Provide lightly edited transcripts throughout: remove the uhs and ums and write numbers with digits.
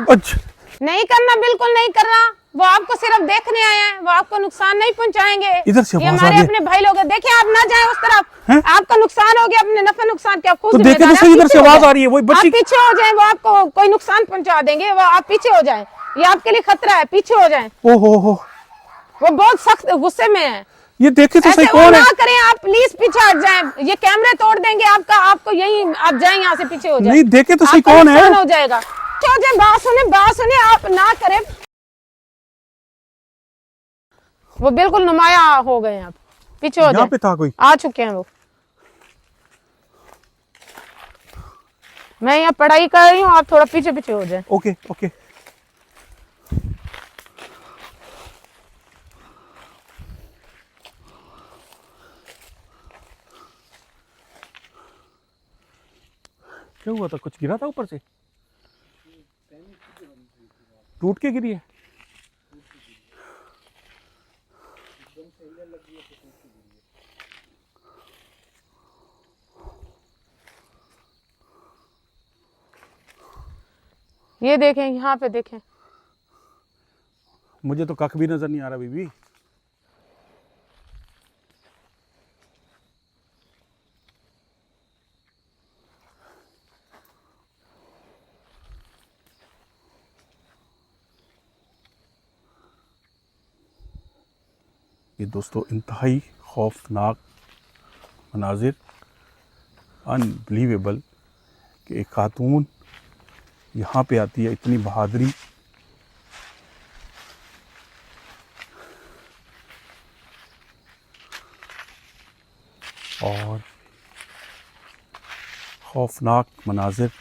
अच्छा नहीं करना, बिल्कुल नहीं करना। वो आपको सिर्फ देखने आए हैं, वो आपको नुकसान नहीं पहुंचाएंगे। इधर से ये आवाज आ हमारे रही है। अपने भाई लोग हैं। देखिए आप ना जाए उस तरफ, हैं? आपका नुकसान हो गया, अपने नफा नुकसान के आप खुद तो देखे जिम्मेदार तो हैं। सही, आप इधर से पीछे हो आवाज जाएं। आ रही है, वही बच्ची। आप पीछे हो जाए, वो आपको कोई नुकसान पहुंचा देंगे, वो आप पीछे हो जाए, ये आपके लिए खतरा है, पीछे हो जाए। ओहो हो, वो बहुत सख्त गुस्से में है। ये देखे तो ऐसे सही वो कौन है? ना करें, आप प्लीज पीछे हट जाएं, ये कैमरे तोड़ देंगे आपका, आपको यही, आप जाएं यहाँ से, पीछे हो जाए। नहीं देखे तो सही आपका कौन है? नुकसान हो जाएगा। क्यों जाए, बात सुने, आप ना करें। वो बिल्कुल नुमाया हो गए हैं, आप पीछे हो यहाँ जाए। पे था कोई? आ चुके हैं वो। मैं यहाँ पढ़ाई कर रही हूँ, आप थोड़ा पीछे पीछे हो जाए। Okay okay. क्या हुआ था? कुछ गिरा था ऊपर से? टूट के गिरी है? ये देखें, यहाँ पे देखें। मुझे तो कख भी नजर नहीं आ रहा बीबी। ये दोस्तों इंतहाई खौफनाक मनाजिर, अनबिलीवेबल कि एक खातून यहाँ पे आती है, इतनी बहादुरी, और खौफनाक मनाजिर।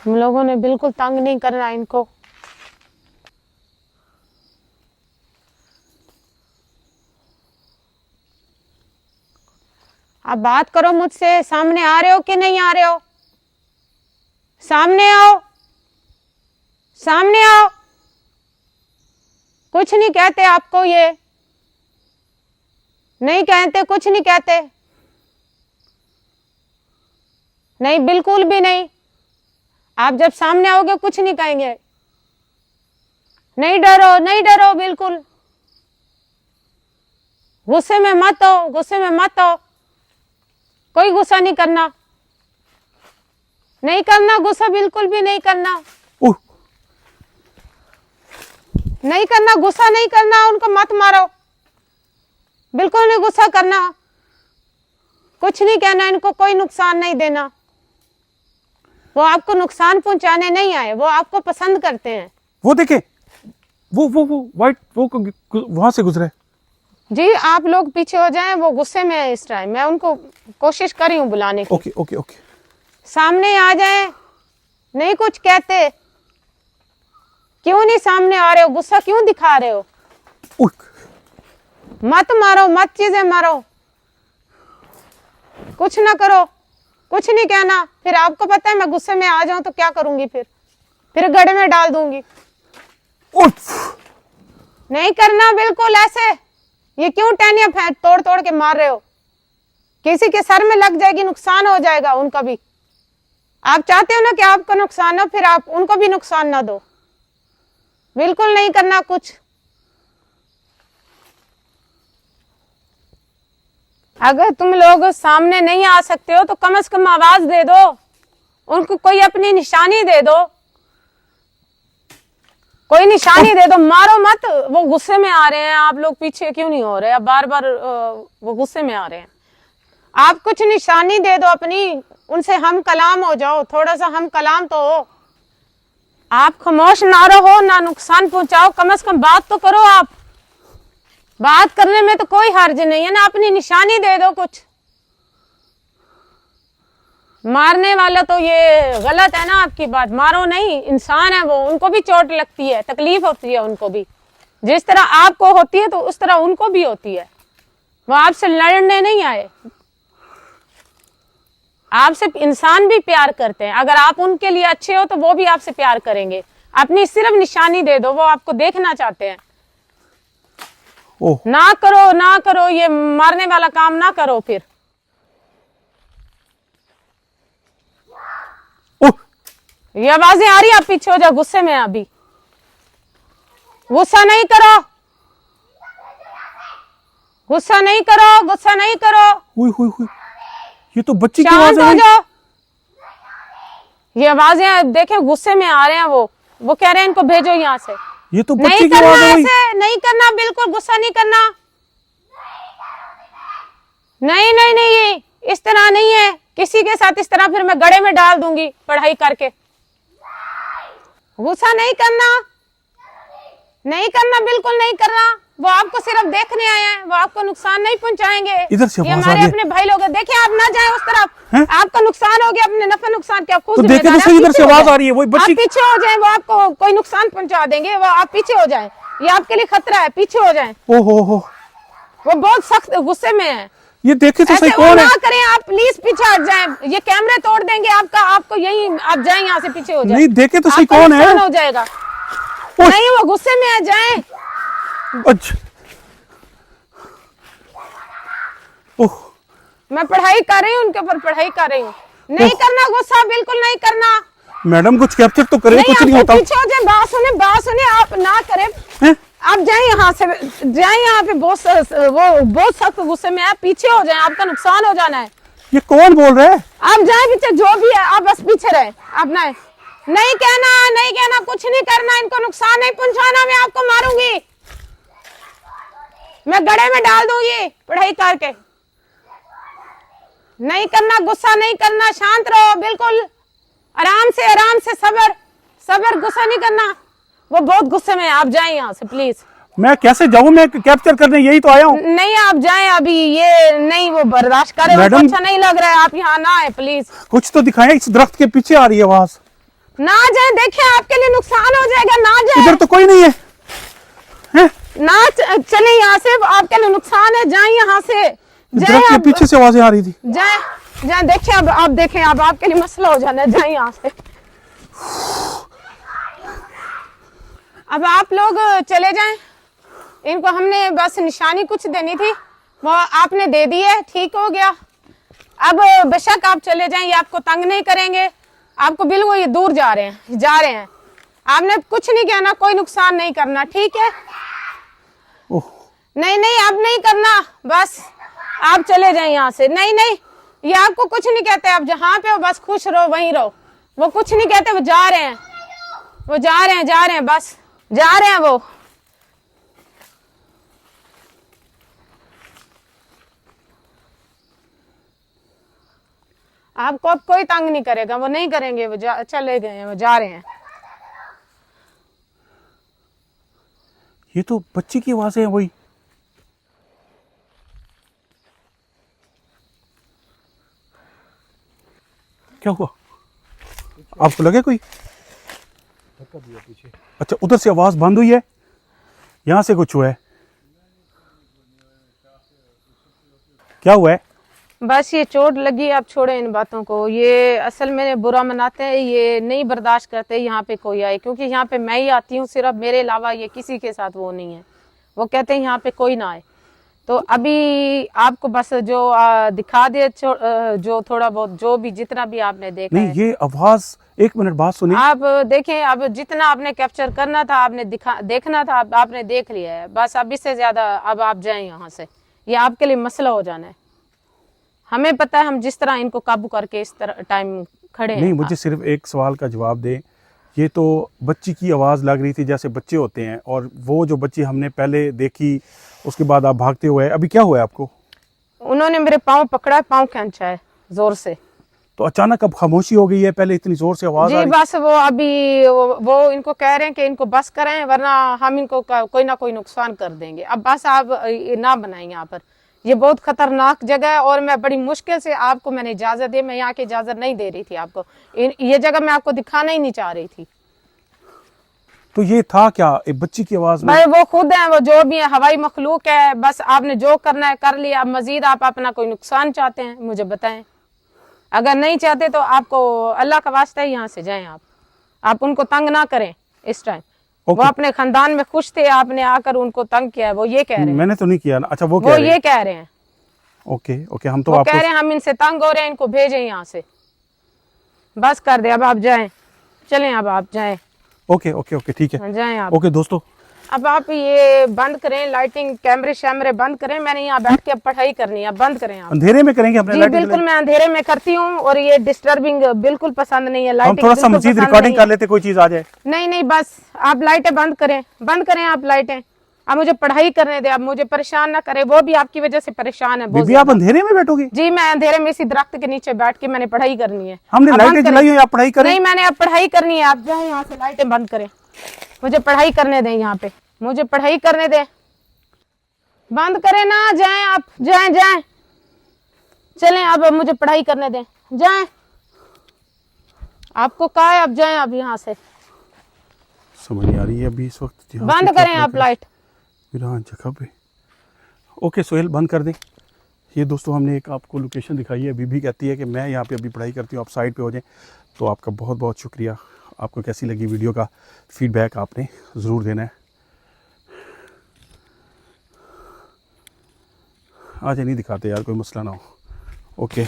हम लोगों ने बिल्कुल तंग नहीं करना इनको। आप बात करो मुझसे, सामने आ रहे हो कि नहीं आ रहे हो? सामने आओ, सामने आओ। कुछ नहीं कहते आपको, ये नहीं कहते, कुछ नहीं कहते, नहीं बिल्कुल भी नहीं। आप जब सामने आओगे कुछ नहीं कहेंगे। नहीं डरो, नहीं डरो, बिल्कुल गुस्से में मत हो, गुस्से में मत हो, कोई गुस्सा नहीं करना, नहीं करना गुस्सा, बिल्कुल भी नहीं करना, नहीं करना गुस्सा, नहीं करना, उनको मत मारो, बिल्कुल नहीं गुस्सा करना, कुछ नहीं कहना, इनको कोई नुकसान नहीं देना। वो आपको नुकसान पहुंचाने नहीं आए, वो आपको पसंद करते हैं। वो देखे, वो वाइट, वो वहां से गुजरे। जी आप लोग पीछे हो जाएं, वो गुस्से में है इस टाइम, मैं उनको कोशिश कर रही हूँ बुलाने की। Okay okay okay. सामने आ जाएं, नहीं कुछ कहते, क्यों नहीं सामने आ रहे हो, गुस्सा क्यों दिखा रहे हो? मत मारो, मत चीजें मारो, कुछ ना करो, कुछ नहीं कहना। फिर आपको पता है मैं गुस्से में आ जाऊं तो क्या करूंगी, फिर गड्ढे में डाल दूंगी। नहीं करना बिल्कुल ऐसे। ये क्यों टहनियां तोड़ तोड़ के मार रहे हो? किसी के सर में लग जाएगी, नुकसान हो जाएगा उनका भी। आप चाहते हो ना कि आपका नुकसान हो, फिर आप उनको भी नुकसान ना दो। बिल्कुल नहीं करना कुछ। अगर तुम लोग सामने नहीं आ सकते हो तो कम से कम आवाज दे दो, उनको कोई अपनी निशानी दे दो, कोई निशानी दे दो, मारो मत। वो गुस्से में आ रहे हैं, आप लोग पीछे क्यों नहीं हो रहे? अब बार बार वो गुस्से में आ रहे हैं। आप कुछ निशानी दे दो अपनी, उनसे हम कलाम हो जाओ, थोड़ा सा हम कलाम तो हो। आप खामोश ना रहो, ना नुकसान पहुंचाओ, कम से कम बात तो करो। आप बात करने में तो कोई हर्ज नहीं है ना, अपनी निशानी दे दो कुछ। मारने वाला तो ये गलत है ना आपकी बात, मारो नहीं, इंसान है वो, उनको भी चोट लगती है, तकलीफ होती है उनको भी, जिस तरह आपको होती है तो उस तरह उनको भी होती है। वो आपसे लड़ने नहीं आए, आपसे इंसान भी प्यार करते हैं। अगर आप उनके लिए अच्छे हो तो वो भी आपसे प्यार करेंगे। अपनी सिर्फ निशानी दे दो, वो आपको देखना चाहते हैं। ओह ना करो, ये मारने वाला काम ना करो फिर। ओह ये आवाजें आ रही है, आप पीछे हो जाओ, गुस्से में है अभी। गुस्सा नहीं करो, गुस्सा नहीं करो, गुस्सा नहीं करो, हुई हुई हुई, ये तो बच्ची की शांत आवाज हो है। जाओ। ये आवाजें देखे गुस्से में आ रहे हैं, वो कह रहे हैं इनको भेजो यहाँ से। ये तो नहीं बच्ची की करना आवाज है। ऐसे, नहीं करना, बिल्कुल गुस्सा नहीं करना। नहीं नहीं नहीं, इस तरह नहीं है, किसी के साथ इस तरह फिर मैं गड़े में डाल दूंगी पढ़ाई करके। गुस्सा नहीं करना, नहीं करना, बिल्कुल नहीं करना। वो आपको सिर्फ देखने आए हैं, वो आपको नुकसान नहीं पहुंचाएंगे। इधर से ये आवाज आ हमारे रही है। अपने भाई लोग हैं, देखिए आप ना जाएं उस तरफ। हैं? आपका नुकसान हो गया, अपने नफा नुकसान के आप खुद तो देखे जिम्मेदार तो हैं, सही, आप इधर से पीछे हो आवाज जाएं। आ रही है, वही बच्ची। आप पीछे हो जाएं, वो आपको कोई नुकसान पहुंचा देंगे, वो आप पीछे हो जाएं। ये आपके लिए खतरा है, पीछे हो जाएं। ओहो हो, वो बहुत सख्त गुस्से में है। ये देखे तो सही ऐसे वो कौन है। ना करें, आप प्लीज पीछे हट जाएं। ये कैमरे तोड़ देंगे आपका, आपको यही, आप जाएं यहाँ से, पीछे हो जाएं। नहीं देखे तो सही आपका कौन है। नुकसान हो जाएगा। ओह। नहीं, वो गुस्से में है, जाएं। अच्छा ओह मैं पढ़ाई कर रही हूँ, उनके ऊपर पढ़ाई कर रही हूँ। नहीं करना गुस्सा, बिल्कुल नहीं करना। मैडम कुछ कैप्चर तो करे, कुछ नहीं आप होता। पीछे हो जाए, बात सुने, आप ना करें। हैं? आप जाए यहाँ से, जाए यहाँ पे, वो बहुत सख्त गुस्से में है, पीछे हो जाए, आपका नुकसान हो जाना है। ये कौन बोल रहा है। आप जाए पीछे, जो भी है आप बस पीछे रहे। आप नहीं कहना, नहीं कहना, कुछ नहीं करना, इनको नुकसान नहीं पहुंचाना, मैं आपको मारूंगी, मैं गड़े में डाल दूंगी पढ़ाई करके। नहीं करना, गुस्सा नहीं करना, शांत रहो, बिल्कुल आराम से, सबर, गुस्सा नहीं करना। वो बहुत गुस्से में है, आप जाएं यहाँ से प्लीज। मैं कैसे जाऊं, मैं कैप्चर करने यही तो आया हूँ। नहीं, आप जाएं अभी, ये नहीं, वो बर्दाश्त करे, वो मैडम, अच्छा नहीं लग रहा है, आप यहाँ ना आए प्लीज। कुछ तो दिखाएं, इस दरख्त के पीछे आ रही है आवाज। ना जाए, देखें आपके लिए नुकसान हो जाएगा, ना जाए। इधर तो कोई नहीं है, हैं? ना चले यहाँ से, आपके लिए नुकसान है, जाए यहाँ से, जाए दरख्त के आप, पीछे से आवाजें आ रही थी। जाए देखें, अब आप देखें, अब आपके लिए मसला हो जाना है, जाए यहाँ से। अब आप लोग चले जाएं, इनको हमने बस निशानी कुछ देनी थी, वो आपने दे दी है, ठीक हो गया। अब बेशक आप चले जाएं, ये आपको तंग नहीं करेंगे, आपको बिल्कुल, ये दूर जा रहे हैं। आपने कुछ नहीं कहना, कोई नुकसान नहीं करना, ठीक है। ओह नहीं, अब नहीं करना, बस आप चले जाएं यहाँ से। नहीं, ये आपको कुछ नहीं कहते, आप जहाँ पे हो बस खुश रहो, वहीं रहो। वो कुछ नहीं कहते, वो जा रहे हैं, बस जा रहे हैं वो। आपको अब कोई तंग नहीं करेगा, वो नहीं करेंगे, वो चले गए हैं, वो जा रहे हैं। ये तो बच्ची की आवाज है वही। क्या हुआ, आपको लगे कोई धक्का दिया पीछे? अच्छा, उधर से आवाज बंद हुई है, यहां से कुछ हुआ है। क्या हुआ है? बस ये चोट लगी, आप छोड़े इन बातों को। ये असल में बुरा मनाते हैं, ये नहीं बर्दाश्त करते यहाँ पे कोई आए, क्योंकि यहाँ पे मैं ही आती हूँ सिर्फ, मेरे अलावा ये किसी के साथ वो नहीं है। वो कहते हैं यहाँ पे कोई ना आए। तो अभी आपको बस जो दिखा दे, जो थोड़ा बहुत, जो भी जितना भी आपने देखा नहीं, है। ये आवाज, एक मिनट बात सुनिए। आप देखें, अब जितना आपने कैप्चर करना था, आपने देखना था, आपने देख लिया है, बस अब इससे ज्यादा अब आप जाएं यहाँ से, ये आपके लिए मसला हो जाना है। हमें पता है हम जिस तरह इनको काबू करके इस तरह टाइम खड़े हैं। नहीं, मुझे सिर्फ एक सवाल का जवाब दे। ये तो बच्ची की आवाज़ लग रही थी जैसे बच्चे होते हैं, और वो जो बच्ची हमने पहले देखी, उसके बाद आप भागते हुए, अभी क्या हुआ है आपको? उन्होंने मेरे पाँव पकड़ा, पाँव खींचा है जोर से। तो अचानक अब खामोशी हो गई है, पहले इतनी जोर से आवाज आ जी रही। बस वो अभी वो इनको कह रहे हैं कि इनको बस करें, वरना हम इनको कोई ना कोई नुकसान कर देंगे। अब बस आप ना बनाएं यहाँ पर, ये बहुत खतरनाक जगह है, और मैं बड़ी मुश्किल से आपको मैंने इजाजत दी, मैं यहाँ की इजाजत नहीं दे रही थी आपको, ये जगह मैं आपको दिखाना ही नहीं चाह रही थी। तो ये था क्या, एक बच्ची की आवाज में? भाई वो खुद है, वो जो भी है, हवाई मखलूक है, बस आपने जो करना है कर लिया। अब मजीद आप अपना कोई नुकसान चाहते हैं मुझे बताएं, अगर नहीं चाहते तो आपको अल्लाह का वास्ता है यहाँ से जाएं। आप उनको तंग ना करें, इस टाइम। वो ओके। अपने खानदान में खुश थे, आपने आकर उनको तंग किया है, वो ये कह रहे हैं। मैंने तो नहीं किया ना। अच्छा वो वो कह रहे ये हैं। कह रहे हैं, ओके ओके, हम तो वो आपको कह रहे हैं हम इनसे तंग हो रहे हैं, इनको भेजें यहाँ से, बस कर दे, अब आप जाएं, चलें, अब आप जाएं, ओके ओके ओके ठीक है। जाएं आप। ओके दोस्तों, अब आप ये बंद करें, लाइटिंग कैमरे शैमरे बंद करें, मैंने यहाँ बैठ के अब पढ़ाई करनी है, अब बंद करें आप। अंधेरे में करेंगे अपने जी लाइटिंग बिल्कुल, मैं अंधेरे में करती हूँ और ये डिस्टर्बिंग बिल्कुल पसंद नहीं है, हम लाइटिंग थोड़ा सा बिल्कुल मजीद पसंद रिकॉर्डिंग नहीं कर है। लेते, कोई चीज आ जाए। नहीं नहीं, बस आप लाइटें बंद करें, बंद करें आप लाइटें, अब मुझे पढ़ाई करने दें, अब मुझे परेशान ना करें, वो भी आपकी वजह से परेशान है बहुत बीबी आप ज्यादा। अंधेरे में बैठोगे? जी मैं अंधेरे में इसी दरख्त के नीचे बैठ के मैंने पढ़ाई करनी है। हमने अब लाइटें बंद करें। जलाई हुई हैं, आप पढ़ाई करें। नहीं मैंने अब पढ़ाई करनी है, आप जाए यहाँ से, लाइटें बंद करें, मुझे पढ़ाई करने दें, यहाँ पे मुझे पढ़ाई करने दें, बंद करें ना, जाएं आप, जाएं जाएं, चलें, अब मुझे पढ़ाई करने दें, जाएं, आपको कहा है अब जाएं, अब यहाँ से समझ नहीं आ रही है अभी इस वक्त। यहाँ बंद पे क्या करें आप करें? लाइट। वीरान जगह पे। ओके सोहेल बंद कर दें। ये दोस्तों हमने एक आपको लोकेशन दिखाई है, बीबी कहती है कि मैं यहाँ पे अभी पढ़ाई करती हूँ, आप साइड पे हो जाएं। तो आपका बहुत बहुत शुक्रिया। आपको कैसी लगी वीडियो का फीडबैक आपने ज़रूर देना है। आज नहीं दिखाते यार, कोई मसला ना हो। ओके।